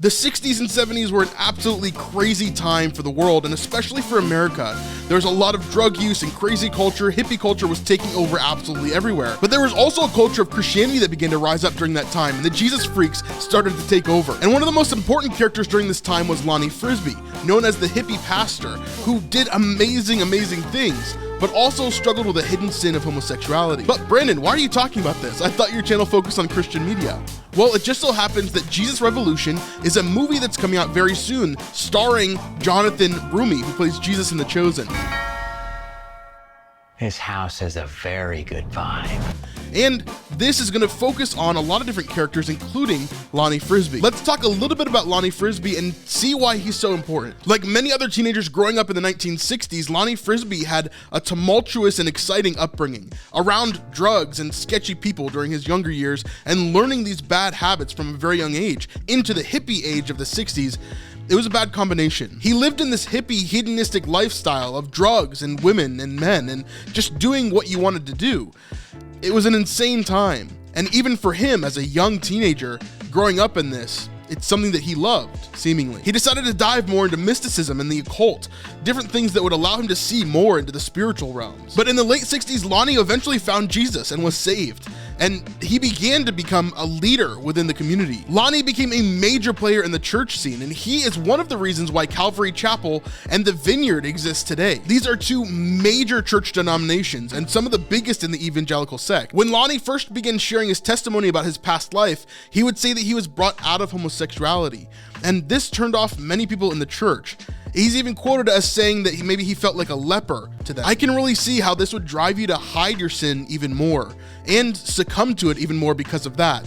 The 60s and 70s were an absolutely crazy time for the world, and especially for America. There was a lot of drug use and crazy culture. Hippie culture was taking over absolutely everywhere. But there was also a culture of Christianity that began to rise up during that time, and the Jesus freaks started to take over. And one of the most important characters during this time was Lonnie Frisbee, known as the hippie pastor, who did amazing things, but also struggled with a hidden sin of homosexuality. But Brandon, why are you talking about this? I thought your channel focused on Christian media. Well, it just so happens that Jesus Revolution is a movie that's coming out very soon, starring Johnathan Roumie, who plays Jesus in The Chosen. This house has a very good vibe. And this is going to focus on a lot of different characters, including Lonnie Frisbee. Let's talk a little bit about Lonnie Frisbee and see why he's so important. Like many other teenagers growing up in the 1960s, Lonnie Frisbee had a tumultuous and exciting upbringing around drugs and sketchy people during his younger years, and learning these bad habits from a very young age into the hippie age of the 60s. It was a bad combination. He lived in this hippie, hedonistic lifestyle of drugs and women and men and just doing what you wanted to do. It was an insane time. And even for him as a young teenager growing up in this, it's something that he loved, seemingly. He decided to dive more into mysticism and the occult, different things that would allow him to see more into the spiritual realms. But in the late 60s, Lonnie eventually found Jesus and was saved, and he began to become a leader within the community. Lonnie became a major player in the church scene, and he is one of the reasons why Calvary Chapel and the Vineyard exist today. These are two major church denominations and some of the biggest in the evangelical sect. When Lonnie first began sharing his testimony about his past life, he would say that he was brought out of homosexuality, and this turned off many people in the church. He's even quoted as saying that maybe he felt like a leper to them. I can really see how this would drive you to hide your sin even more and succumb to it even more because of that.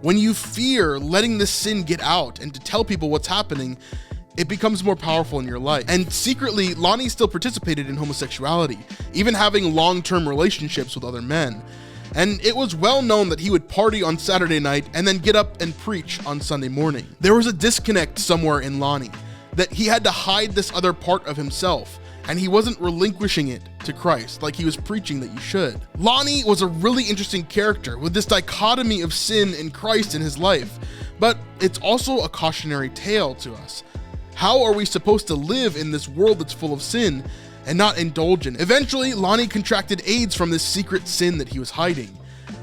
When you fear letting this sin get out and to tell people what's happening, it becomes more powerful in your life. And secretly, Lonnie still participated in homosexuality, even having long-term relationships with other men. And it was well known that he would party on Saturday night and then get up and preach on Sunday morning. There was a disconnect somewhere in Lonnie, that he had to hide this other part of himself, and he wasn't relinquishing it to Christ like he was preaching that you should. Lonnie was a really interesting character with this dichotomy of sin and Christ in his life, but it's also a cautionary tale to us. How are we supposed to live in this world that's full of sin and not indulge in it? Eventually, Lonnie contracted AIDS from this secret sin that he was hiding,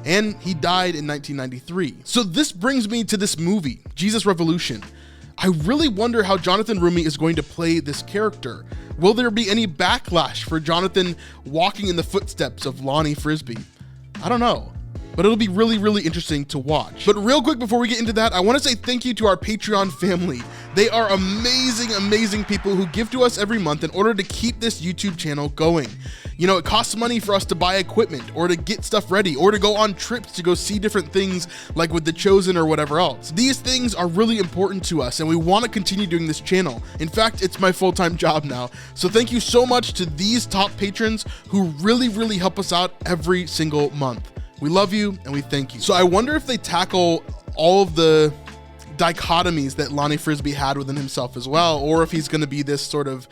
and he died in 1993. So this brings me to this movie, Jesus Revolution. I really wonder how Johnathan Roumie is going to play this character. Will there be any backlash for Johnathan walking in the footsteps of Lonnie Frisbee? I don't know, but it'll be really interesting to watch. But real quick before we get into that, I want to say thank you to our Patreon family. They are amazing people who give to us every month in order to keep this YouTube channel going. You know, it costs money for us to buy equipment or to get stuff ready or to go on trips to go see different things like with The Chosen or whatever else. These things are really important to us, and we want to continue doing this channel. In fact, it's my full-time job now. So thank you so much to these top patrons who really help us out every single month. We love you and we thank you. So I wonder if they tackle all of the dichotomies that Lonnie Frisbee had within himself as well, or if he's going to be this sort of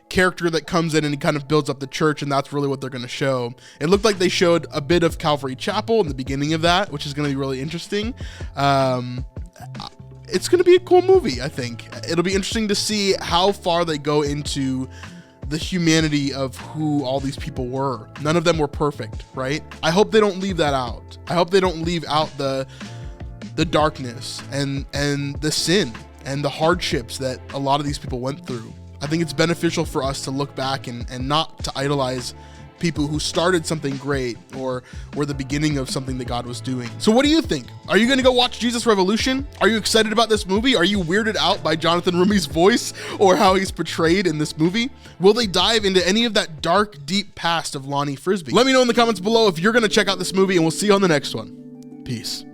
character that comes in and he kind of builds up the church, and that's really what they're going to show. It looked like they showed a bit of Calvary Chapel in the beginning of that, which is going to be really interesting. It's going to be a cool movie, I think. It'll be interesting to see how far they go into the humanity of who all these people were. None of them were perfect, right? I hope they don't leave that out. I hope they don't leave out the darkness and the sin and the hardships that a lot of these people went through. I think it's beneficial for us to look back and not to idolize people who started something great or were the beginning of something that God was doing. So what do you think? Are you going to go watch Jesus Revolution? Are you excited about this movie? Are you weirded out by Johnathan Roumie's voice or how he's portrayed in this movie? Will they dive into any of that dark, deep past of Lonnie Frisbee? Let me know in the comments below if you're going to check out this movie, and we'll see you on the next one. Peace.